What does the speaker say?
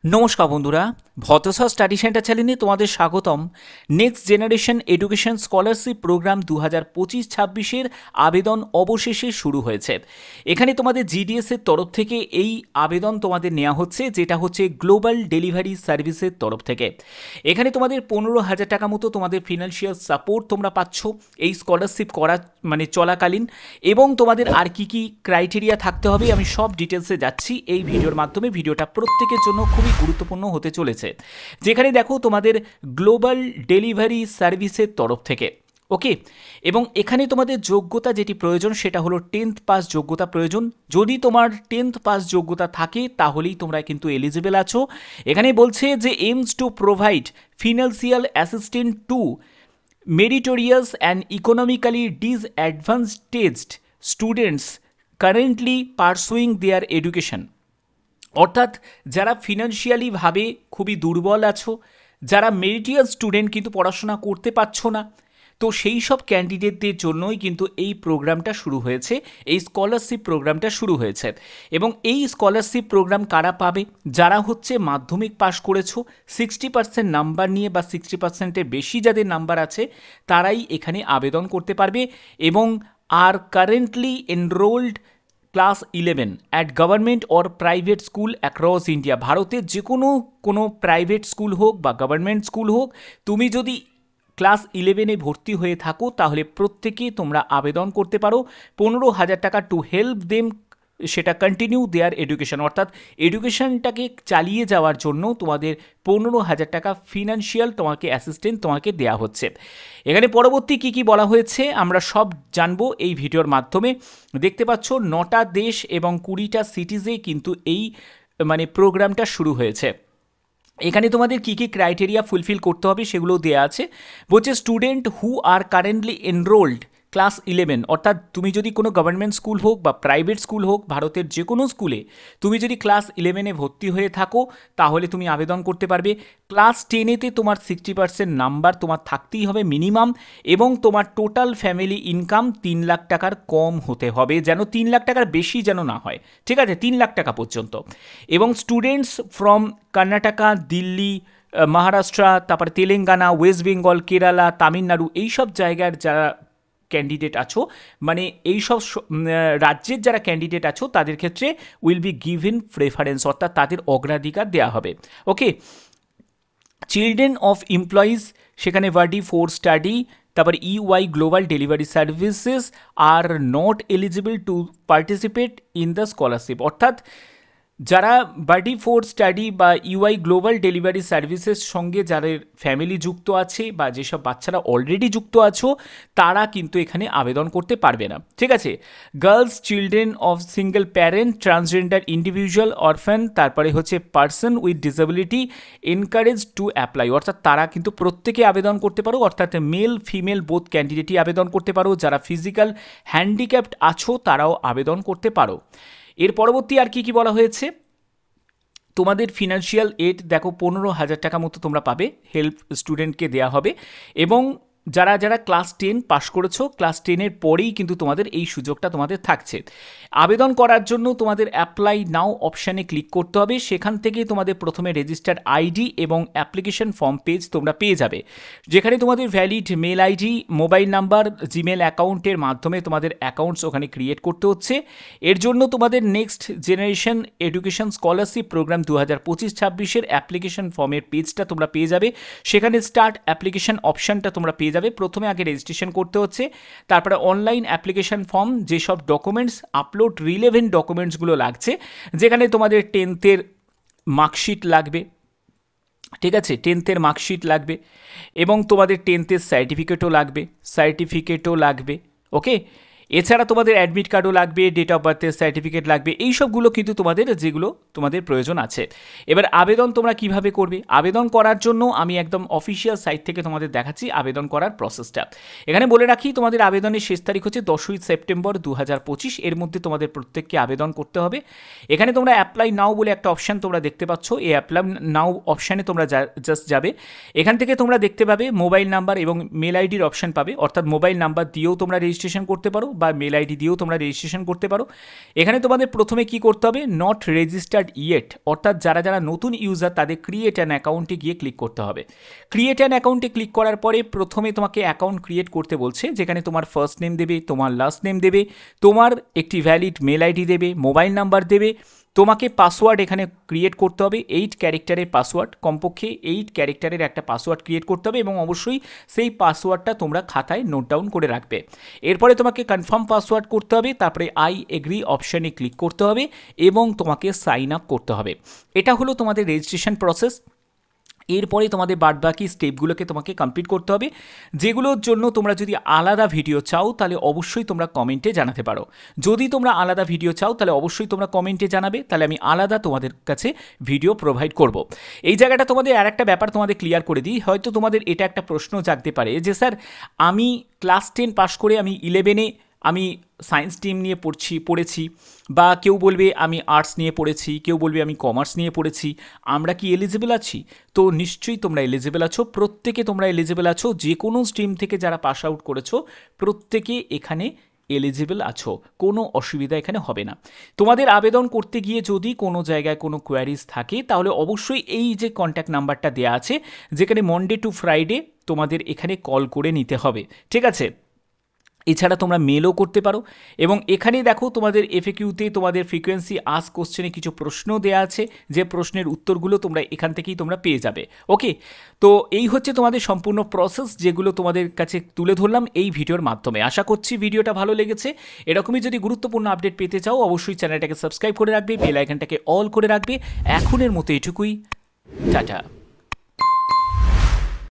নমস্কার বন্ধুরা, ভতসা study centre চ্যানেলে তোমাদের স্বাগতম। Next generation education scholarship program 2025-26-এর আবেদন অবশেষে শুরু হয়েছে। এখানে তোমাদের জিডিএস এর তরফ থেকে এই আবেদন তোমাদের নেওয়া হচ্ছে, যেটা হচ্ছে গ্লোবাল ডেলিভারি সার্ভিসের তরফ থেকে। এখানে তোমাদের 15,000 টাকা মতো তোমাদের ফিনান্সিয়াল সাপোর্ট তোমরা পাচ্ছ এই স্কলারশিপ করা চলাকালীন। এবং তোমাদের আর কি কি ক্রাইটেরিয়া থাকতে হবে আমি সব ডিটেলসে যাচ্ছি এই ভিডিওর মাধ্যমে। ভিডিওটা প্রত্যেকের জন্য খুবই গুরুত্বপূর্ণ হতে চলেছে। যেখানে দেখো তোমাদের গ্লোবাল ডেলিভারি সার্ভিসের তরফ থেকে, ওকে। এবং এখানে তোমাদের যোগ্যতা যেটি প্রয়োজন সেটা হলো 10th পাস যোগ্যতা প্রয়োজন। যদি তোমার 10th পাস যোগ্যতা থাকে তাহলেই তোমরা কিন্তু এলিজিবল আছো। এখানে বলছে যে aims to provide financial assistant two meritorious and economically disadvantaged students currently pursuing their education। অর্থাৎ যারা ফিনান্সিয়ালিভাবে খুবই দুর্বল আছো, যারা মেরিটিয়াস স্টুডেন্ট কিন্তু পড়াশোনা করতে পারছো না, তো সেই সব ক্যান্ডিডেটদের জন্যই কিন্তু এই প্রোগ্রামটা শুরু হয়েছে, এই স্কলারশিপ প্রোগ্রামটা শুরু হয়েছে। এবং এই স্কলারশিপ প্রোগ্রাম কারা পাবে? যারা হচ্ছে মাধ্যমিক পাশ করেছো 60% নাম্বার নিয়ে বা 60%-এর বেশি যাদের নাম্বার আছে তারাই এখানে আবেদন করতে পারবে। এবং আর currently enrolled class 11 at government or private school across India. ভারতের যে কোনো প্রাইভেট স্কুল হোক বা গভর্নমেন্ট স্কুল হোক, তুমি যদি ক্লাস 11-এ ভর্তি হয়ে থাকো তাহলে প্রত্যেকে তোমরা আবেদন করতে পারো 15,000 টাকা টু হেল্প দেম, সেটা কন্টিনিউ দেয়ার এডুকেশন। অর্থাৎ এডুকেশনটাকে চালিয়ে যাওয়ার জন্য তোমাদের 15,000 টাকা ফিনান্সিয়াল তোমাকে অ্যাসিস্ট্যান্ট তোমাকে দেওয়া হচ্ছে। এখানে পরবর্তী কি কি বলা হয়েছে আমরা সব জানবো এই ভিডিওর মাধ্যমে। দেখতে পাচ্ছ 9টা দেশ এবং 20টা সিটিজে কিন্তু এই প্রোগ্রামটা শুরু হয়েছে। এখানে তোমাদের কি কি ক্রাইটেরিয়া ফুলফিল করতে হবে সেগুলো দেওয়া আছে। বলছে student who are currently enrolled class 11, অর্থাৎ তুমি যদি কোনো গভর্নমেন্ট স্কুল হোক বা প্রাইভেট স্কুল হোক, ভারতের যে কোনো স্কুলে তুমি যদি ক্লাস 11-এ ভর্তি হয়ে থাকো তাহলে তুমি আবেদন করতে পারবে। ক্লাস 10-এতে তোমার 60% নাম্বার তোমার থাকতেই হবে মিনিমাম, এবং তোমার টোটাল ফ্যামিলি ইনকাম 3 লাখ টাকার কম হতে হবে, যেন 3 লাখ টাকার বেশি যেন না হয়, ঠিক আছে, 3 লাখ টাকা পর্যন্ত। এবং স্টুডেন্টস ফ্রম কর্ণাটকা, দিল্লি, মহারাষ্ট্র, তারপরে তেলেঙ্গানা, ওয়েস্ট বেঙ্গল, কেরালা, তামিলনাড়ু, এইসব জায়গার যারা ক্যান্ডিডেট আছো, এইসব রাজ্যের যারা ক্যান্ডিডেট আছো তাদের ক্ষেত্রে উইল বি গিভেন প্রেফারেন্স, অর্থাৎ তাদের অগ্রাধিকার দেওয়া হবে, ওকে। চিলড্রেন অফ এমপ্লয়িজ, সেখানে ভার্ডি ফোর স্টাডি, তারপর UI global delivery services are not eligible to participate in the scholarship. অর্থাৎ যারা বাডি ফোর স্টাডি বা ইউআই গ্লোবাল ডেলিভারি সার্ভিসেস সঙ্গে যাদের ফ্যামিলি যুক্ত আছে বা যেসব বাচ্চারা অলরেডি যুক্ত আছো তারা কিন্তু এখানে আবেদন করতে পারবে না, ঠিক আছে। Girls, children of single parent, transgender individual, orphan, তারপরে হচ্ছে person with disability encourage to apply, অর্থাৎ তারা কিন্তু প্রত্যেকে আবেদন করতে পারো, অর্থাৎ মেল ফিমেল বোথ ক্যান্ডিডেটই আবেদন করতে পারো। যারা ফিজিক্যাল হ্যান্ডিক্যাপড আছো তারাও আবেদন করতে পারো। এর পরবর্তী আর কি কি বলা হয়েছে, তোমাদের ফিনান্সিয়াল এড দেখো 15,000 টাকা মতো তোমরা পাবে, হেল্প স্টুডেন্টকে দেওয়া হবে। এবং যারা যারা ক্লাস 10 পাশ করেছো, ক্লাস 10-এর পরেই কিন্তু তোমাদের এই সুযোগটা তোমাদের থাকছে। আবেদন করার জন্য তোমাদের অ্যাপ্লাই নাও অপশানে ক্লিক করতে হবে। সেখান থেকে তোমাদের প্রথমে রেজিস্টার্ড আইডি এবং অ্যাপ্লিকেশন ফর্ম পেজ তোমরা পেয়ে যাবে, যেখানে তোমাদের valid mail ID, mobile number, Gmail অ্যাকাউন্টের মাধ্যমে তোমাদের অ্যাকাউন্টস ওখানে ক্রিয়েট করতে হচ্ছে। এর জন্য তোমাদের next generation education scholarship program 2025-26-এর অ্যাপ্লিকেশন ফর্মের পেজটা তোমরা পেয়ে যাবে। সেখানে স্টার্ট অ্যাপ্লিকেশন অপশানটা তোমরা পেয়ে যাবে। প্রথমে আগে রেজিস্ট্রেশন করতে হচ্ছে, তারপরে অনলাইন অ্যাপ্লিকেশন ফর্ম, যেসব ডকুমেন্টস আপলোড, রিলেভেন্ট ডকুমেন্টসগুলো লাগছে, যেখানে তোমাদের 10th-এর মার্কশিট লাগবে, ঠিক আছে, 10th-এর মার্কশিট লাগবে, এবং তোমাদের 10th-এর সার্টিফিকেটও লাগবে, ওকে। এছাড়া তোমাদের অ্যাডমিট কার্ডও লাগবে, ডেট অফ বার্থের সার্টিফিকেট লাগবে, এই সবগুলো কিন্তু যেগুলো তোমাদের প্রয়োজন আছে। এবার আবেদন তোমরা কিভাবে করবে? আবেদন করার জন্য আমি একদম অফিসিয়াল সাইট থেকে তোমাদের দেখাচ্ছি আবেদন করার প্রসেসটা। এখানে বলে রাখি তোমাদের আবেদনের শেষ তারিখ হচ্ছে 10ই সেপ্টেম্বর 2025, এর মধ্যে তোমাদের প্রত্যেককে আবেদন করতে হবে। এখানে তোমরা অ্যাপ্লাই নাও বলে একটা অপশান তোমরা দেখতে পাচ্ছ, এই অ্যাপ্লাই নাও অপশানে তোমরা জাস্ট যাবে। এখান থেকে তোমরা দেখতে পাবে মোবাইল নাম্বার এবং মেল আইডির অপশান পাবে, অর্থাৎ মোবাইল নাম্বার দিয়েও তোমরা রেজিস্ট্রেশন করতে পারো, বা মেল আইডি দিয়েও তোমরা রেজিস্ট্রেশন করতে পারো। এখানে তোমাদের প্রথমে কি করতে হবে, নট রেজিস্টার্ড ইয়েট, অর্থাৎ যারা যারা নতুন ইউজার তাদের ক্রিয়েট অ্যান অ্যাকাউন্টে গিয়ে ক্লিক করতে হবে। ক্রিয়েট অ্যান অ্যাকাউন্টে ক্লিক করার পরে প্রথমে তোমাকে অ্যাকাউন্ট ক্রিয়েট করতে বলছে, যেখানে তোমার ফার্স্ট নেম দেবে, তোমার লাস্ট নেম দেবে, তোমার একটি ভ্যালিড মেল আইডি দেবে, মোবাইল নাম্বার দেবে, তোমাকে পাসওয়ার্ড এখানে ক্রিয়েট করতে হবে, 8 ক্যারেক্টারের পাসওয়ার্ড, কমপক্ষে 8 ক্যারেক্টারের একটা পাসওয়ার্ড ক্রিয়েট করতে হবে এবং অবশ্যই সেই পাসওয়ার্ডটা তোমরা খাতায় নোট ডাউন করে রাখবে। এরপরে তোমাকে কনফার্ম পাসওয়ার্ড করতে হবে, তারপরে আই এগ্রি অপশানে ক্লিক করতে হবে এবং তোমাকে সাইন আপ করতে হবে। এটা হলো তোমাদের রেজিস্ট্রেশন প্রসেস। এরপরে তোমাদের বাদবাকি স্টেপগুলোকে তোমাকে কমপ্লিট করতে হবে, যেগুলোর জন্য তোমরা যদি আলাদা ভিডিও চাও তাহলে অবশ্যই তোমরা কমেন্টে জানাতে পারো। যদি তোমরা আলাদা ভিডিও চাও তাহলে অবশ্যই তোমরা কমেন্টে জানাবে, তাহলে আমি আলাদা তোমাদের কাছে ভিডিও প্রোভাইড করব। এই জায়গাটা তোমাদের আর একটা ব্যাপার তোমাদের ক্লিয়ার করে দিই, হয়তো তোমাদের এটা একটা প্রশ্ন জাগতে পারে যে স্যার আমি ক্লাস 10 পাস করে আমি 11-এ আমি সায়েন্স স্ট্রিম নিয়ে পড়েছি, বা কেউ বলবে আমি আর্টস নিয়ে পড়েছি, কেউ বলবে আমি কমার্স নিয়ে পড়েছি, আমরা কি এলিজিবল আছি? তো নিশ্চয়ই তোমরা এলিজিবল আছো, প্রত্যেকে তোমরা এলিজিবল আছো, যে কোনো স্ট্রিম থেকে যারা পাস আউট করেছো প্রত্যেকে এখানে এলিজিবল আছো, কোনো অসুবিধা এখানে হবে না। তোমাদের আবেদন করতে গিয়ে যদি কোনো জায়গায় কোনো কোয়ারিজ থাকে তাহলে অবশ্যই এই যে কন্ট্যাক্ট নাম্বারটা দেওয়া আছে, যেখানে মনডে টু ফ্রাইডে তোমাদের এখানে কল করে নিতে হবে, ঠিক আছে? এছাড়া তোমরা মেলও করতে পারো এবং এখানে দেখো তোমাদের এফএকিউতে তোমাদের ফ্রিকোয়েন্সি আস্ক কোশ্চেনে কিছু প্রশ্ন দেওয়া আছে, যে প্রশ্নের উত্তরগুলো তোমরা এখান থেকেই তোমরা পেয়ে যাবে। ওকে, তো এই হচ্ছে তোমাদের সম্পূর্ণ প্রসেস, যেগুলো তোমাদের কাছে তুলে ধরলাম এই ভিডিওর মাধ্যমে। আশা করছি ভিডিওটা ভালো লেগেছে। এরকমই যদি গুরুত্বপূর্ণ আপডেট পেতে চাও অবশ্যই চ্যানেলটাকে সাবস্ক্রাইব করে রাখবে, বেল আইকনটাকে অল করে রাখবে। এখনের মতো এটুকুই, টাটা।